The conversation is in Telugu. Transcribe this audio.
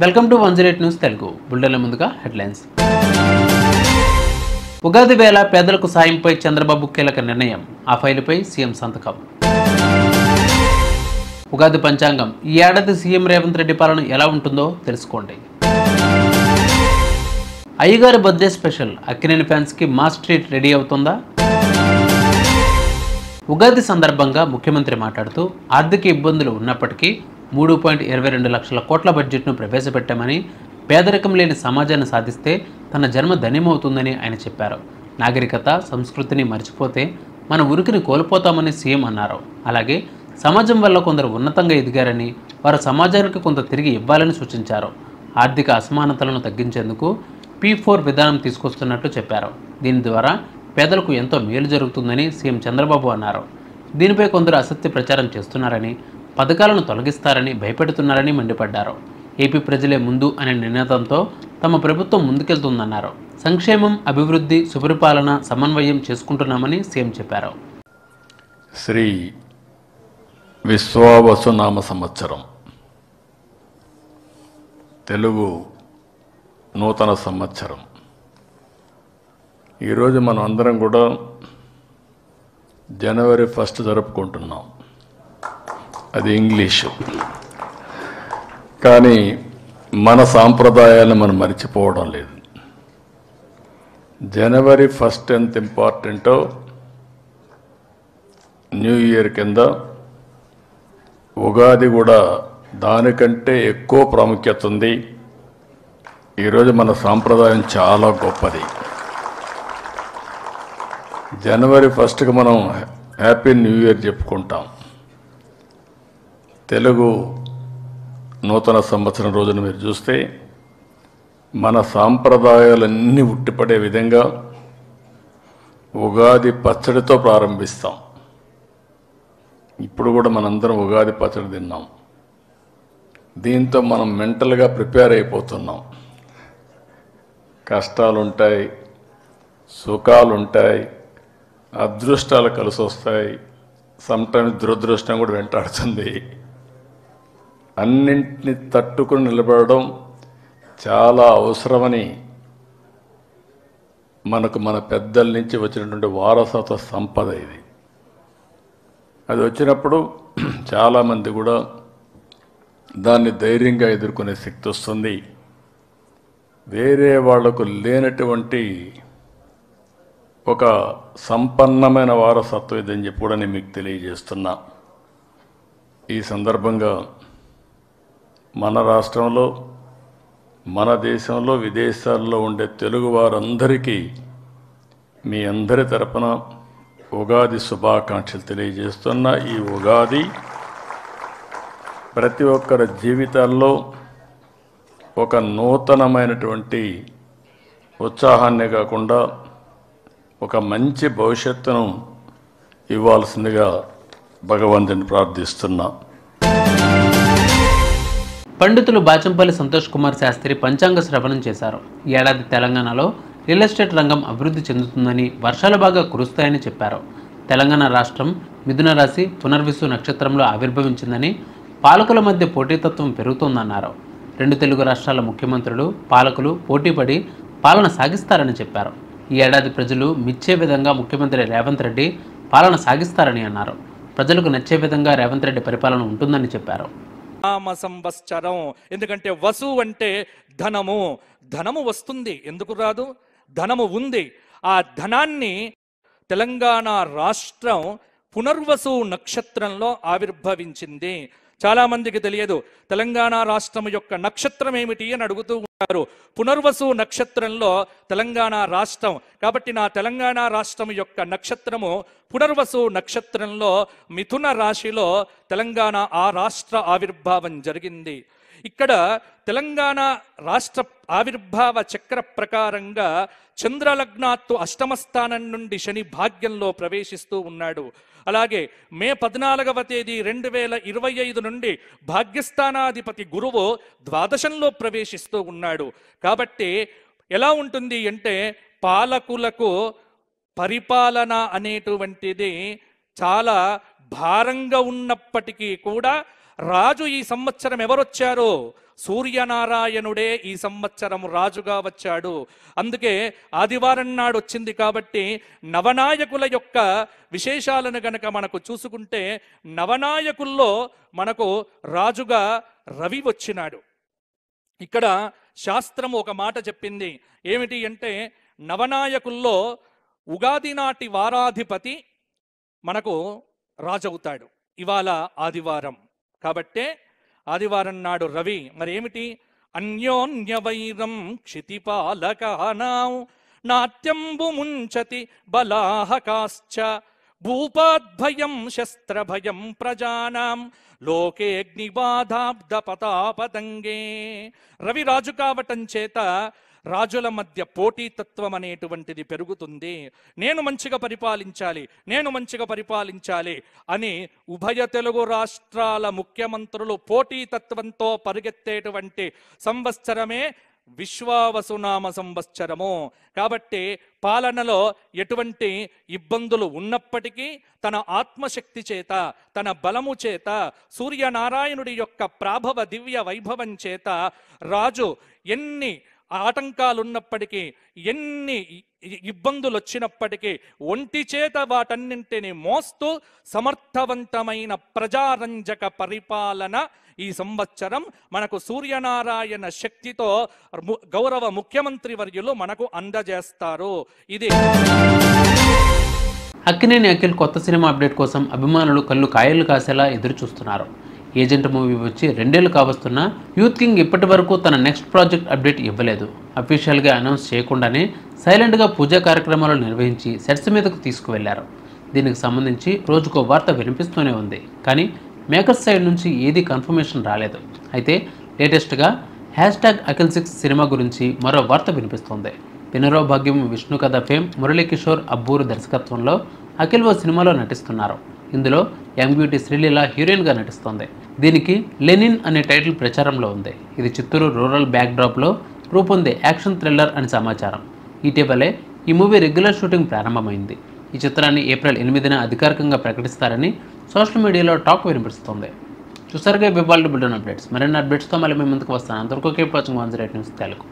వెల్కమ్ టు 108 న్యూస్ తెలుగు బుల్టెన్ల ముందుగా హెడ్లైన్స్. ఉగాది వేళ పేదలకు సాయంపై చంద్రబాబు కీలక నిర్ణయం, ఆ ఫైలుపై సీఎం సంతకం. ఉగాది పంచాంగం, ఈ ఏడాది సీఎం రేవంత్ రెడ్డి పాలన ఎలా ఉంటుందో తెలుసుకోండి. అయ్యగారి బర్త్డే స్పెషల్, అక్కినేని ఫ్యాన్స్కి మాస్ ట్రీట్ రెడీ అవుతుందా? ఉగాది సందర్భంగా ముఖ్యమంత్రి మాట్లాడుతూ ఆర్థిక ఇబ్బందులు ఉన్నప్పటికీ 3.22 లక్షల కోట్ల బడ్జెట్ను ప్రవేశపెట్టామని, పేదరికం లేని సమాజాన్ని సాధిస్తే తన జన్మ ధన్యమవుతుందని ఆయన చెప్పారు. నాగరికత, సంస్కృతిని మర్చిపోతే మన ఉనికిని కోల్పోతామని సీఎం అన్నారు. అలాగే సమాజం వల్ల కొందరు ఉన్నతంగా ఎదిగారని, వారు సమాజానికి కొంత తిరిగి ఇవ్వాలని సూచించారు. ఆర్థిక అసమానతలను తగ్గించేందుకు P4 విధానం తీసుకొస్తున్నట్లు చెప్పారు. దీని ద్వారా పేదలకు ఎంతో మేలు జరుగుతుందని సీఎం చంద్రబాబు అన్నారు. దీనిపై కొందరు అసత్య ప్రచారం చేస్తున్నారని, పథకాలను తొలగిస్తారని భయపెడుతున్నారని మండిపడ్డారు. ఏపీ ప్రజలే ముందు అనే నినాదంతో తమ ప్రభుత్వం ముందుకెళ్తుందన్నారు. సంక్షేమం, అభివృద్ధి, సుపరిపాలన సమన్వయం చేసుకుంటున్నామని సీఎం చెప్పారు. శ్రీ విశ్వావసునామ సంవత్సరం, తెలుగు నూతన సంవత్సరం. ఈరోజు మనం అందరం కూడా జనవరి 1 జరుపుకుంటున్నాం. అది ఇంగ్లీషు. కానీ మన సాంప్రదాయాలను మనం మర్చిపోవడం లేదు. జనవరి 1 ఎంత ఇంపార్టెంటో న్యూ ఇయర్ కింద ఉగాది కూడా దానికంటే ఎక్కువ ప్రాముఖ్యత ఉంది. ఈరోజు మన సాంప్రదాయం చాలా గొప్పది. జనవరి 1కి మనం హ్యాపీ న్యూ ఇయర్ చెప్పుకుంటాం. తెలుగు నూతన సంవత్సరం రోజున మీరు చూస్తే మన సాంప్రదాయాలన్నీ ఉట్టిపడే విధంగా ఉగాది పచ్చడితో ప్రారంభిస్తాం. ఇప్పుడు కూడా మనందరం ఉగాది పచ్చడి తిన్నాం. దీంతో మనం మెంటల్గా ప్రిపేర్ అయిపోతున్నాం. కష్టాలుంటాయి, సుఖాలుంటాయి, అదృష్టాలు కలిసి వస్తాయి, సమ్టైమ్స్ దురదృష్టం కూడా వెంటాడుతుంది. అన్నింటినీ తట్టుకుని నిలబడడం చాలా అవసరమని మనకు మన పెద్దల నుంచి వచ్చినటువంటి వారసత్వ సంపద ఇది. అది వచ్చినప్పుడు చాలామంది కూడా దాన్ని ధైర్యంగా ఎదుర్కొనే శక్తి వస్తుంది. వేరే వాళ్లకు లేనటువంటి ఒక సంపన్నమైన వారసత్వం ఇదని చెప్పి కూడా నేను మీకు తెలియజేస్తున్నా. ఈ సందర్భంగా మన రాష్ట్రంలో, మన దేశంలో, విదేశాల్లో ఉండే తెలుగు వారందరికీ మీ అందరి తరపున ఉగాది శుభాకాంక్షలు తెలియజేస్తున్నా. ఈ ఉగాది ప్రతి ఒక్కరి జీవితాల్లో ఒక నూతనమైనటువంటి ఉత్సాహాన్ని కాకుండా ఒక మంచి భవిష్యత్తును ఇవ్వాల్సిందిగా భగవంతుని ప్రార్థిస్తున్నా. పండితులు బాచంపల్లి సంతోష్ కుమార్ శాస్త్రి పంచాంగ శ్రవణం చేశారు. ఈ ఏడాది తెలంగాణలో రియల్ ఎస్టేట్ రంగం అభివృద్ధి చెందుతుందని, వర్షాలు బాగా కురుస్తాయని చెప్పారు. తెలంగాణ రాష్ట్రం మిథున రాశి పునర్విసు నక్షత్రంలో ఆవిర్భవించిందని, పాలకుల మధ్య పోటీతత్వం పెరుగుతోందన్నారు. 2 తెలుగు రాష్ట్రాల ముఖ్యమంత్రులు, పాలకులు పోటీపడి పాలన సాగిస్తారని చెప్పారు. ఈ ఏడాది ప్రజలు మెచ్చే విధంగా ముఖ్యమంత్రి రేవంత్ రెడ్డి పాలన సాగిస్తారని అన్నారు. ప్రజలకు నచ్చే విధంగా రేవంత్ రెడ్డి పరిపాలన ఉంటుందని చెప్పారు. సంవత్సరం, ఎందుకంటే వసు అంటే ధనము. ధనము వస్తుంది, ఎందుకు రాదు? ధనము ఉంది. ఆ ధనాన్ని తెలంగాణ రాష్ట్రం పునర్వసు నక్షత్రంలో ఆవిర్భవించింది. చాలా మందికి తెలియదు తెలంగాణ రాష్ట్రం యొక్క నక్షత్రం ఏమిటి అని అడుగుతూ ఉంటారు. పునర్వసు నక్షత్రంలో తెలంగాణ రాష్ట్రం. కాబట్టి నా తెలంగాణ రాష్ట్రం యొక్క నక్షత్రము పునర్వసు నక్షత్రంలో మిథున రాశిలో తెలంగాణ ఆ రాష్ట్ర ఆవిర్భావం జరిగింది. ఇక్కడ తెలంగాణ రాష్ట్ర ఆవిర్భావ చక్ర ప్రకారంగా చంద్రలగ్నాత్తు అష్టమ స్థానం నుండి శని భాగ్యంలో ప్రవేశిస్తూ ఉన్నాడు. అలాగే మే 14వ తేదీ 2025 నుండి భాగ్యస్థానాధిపతి గురువు ద్వాదశంలో ప్రవేశిస్తూ ఉన్నాడు. కాబట్టి ఎలా ఉంటుంది అంటే పాలకులకు పరిపాలన అనేటువంటిది చాలా భారంగా ఉన్నప్పటికీ కూడా రాజు ఈ సంవత్సరం ఎవరొచ్చారో సూర్యనారాయణుడే ఈ సంవత్సరం రాజుగా వచ్చాడు. అందుకే ఆదివారం నాడు వచ్చింది కాబట్టి నవనాయకుల యొక్క విశేషాలను గనక మనకు చూసుకుంటే నవనాయకుల్లో మనకు రాజుగా రవి వచ్చినాడు. ఇక్కడ శాస్త్రం ఒక మాట చెప్పింది ఏమిటి అంటే, నవనాయకుల్లో ఉగాది నాటి వారాధిపతి మనకు రాజవుతాడు. ఇవాళ ఆదివారం కాబట్టే ఆదివారం నాడు రవి మరి ఏమిటి, అన్యోన్య వైరం క్షితిపాలకానాం నాట్యంబు ముంచతి బలాహకాశ్చ భూపాద్భయం శస్త్రభయం ప్రజానాం లోకేగ్నిబాధాబ్ద పతాపతంగే. రవి రాజు కావటం చేత రాజుల మధ్య పోటీతత్వం అనేటువంటిది పెరుగుతుంది. నేను మంచిగా పరిపాలించాలి అని ఉభయ తెలుగు రాష్ట్రాల ముఖ్యమంత్రులు పోటీతత్వంతో పరిగెత్తేటువంటి సంవత్సరమే విశ్వావసునామ సంవత్సరము. కాబట్టి పాలనలో ఎటువంటి ఇబ్బందులు ఉన్నప్పటికీ తన ఆత్మశక్తి చేత, తన బలము చేత, సూర్యనారాయణుడి యొక్క ప్రాభవ దివ్య వైభవం చేత రాజు ఎన్ని ఆటంకాలున్నప్పటికీ, ఎన్ని ఇబ్బందులు వచ్చినప్పటికీ ఒంటి చేత వాటన్నింటిని మోస్తూ సమర్థవంతమైన ప్రజారంజక పరిపాలన ఈ సంవత్సరం మనకు సూర్యనారాయణ శక్తితో గౌరవ ముఖ్యమంత్రి వర్యులు మనకు అందజేస్తారు. ఇది అక్కినేని అఖిల్ కొత్త సినిమా అప్డేట్ కోసం అభిమానులు కళ్ళు కాయలు కాసేలా ఎదురు చూస్తున్నారు. ఏజెంట్ మూవీ వచ్చి 2 ఏళ్లు కావస్తున్నా యూత్ కింగ్ ఇప్పటి వరకు తన నెక్స్ట్ ప్రాజెక్ట్ అప్డేట్ ఇవ్వలేదు. అఫీషియల్గా అనౌన్స్ చేయకుండానే సైలెంట్గా పూజా కార్యక్రమాలు నిర్వహించి సెట్స్ మీదకు తీసుకువెళ్లారు. దీనికి సంబంధించి రోజుకో వార్త వినిపిస్తూనే ఉంది, కానీ మేకర్స్ సైడ్ నుంచి ఏది కన్ఫర్మేషన్ రాలేదు. అయితే లేటెస్ట్గా #Akhil6 సినిమా గురించి మరో వార్త వినిపిస్తోంది. వినరో భాగ్యం విష్ణు కథ ఫేమ్ మురళీకిషోర్ అబ్బూరు దర్శకత్వంలో అఖిల్ ఓ సినిమాలో నటిస్తున్నారు. ఇందులో యంగ్ బ్యూటీ శ్రీలీల హీరోయిన్గా నటిస్తోంది. దీనికి లెనిన్ అనే టైటిల్ ప్రచారంలో ఉంది. ఇది చిత్తూరు రూరల్ బ్యాక్డ్రాప్లో రూపొందే యాక్షన్ థ్రిల్లర్ అని సమాచారం. ఇటీవలే ఈ మూవీ రెగ్యులర్ షూటింగ్ ప్రారంభమైంది. ఈ చిత్రాన్ని ఏప్రిల్ 8న అధికారికంగా ప్రకటిస్తారని సోషల్ మీడియాలో టాక్ వినిపిస్తోంది. చూసారుగా బిబాల్డ్ బుల్టన్ అప్డేట్స్. మరిన్ని అప్డేట్స్తో మళ్ళీ మీ ముందుకు వస్తాను. అంతవరకు కీప్ వాచింగ్ 108 న్యూస్ తెలుగు.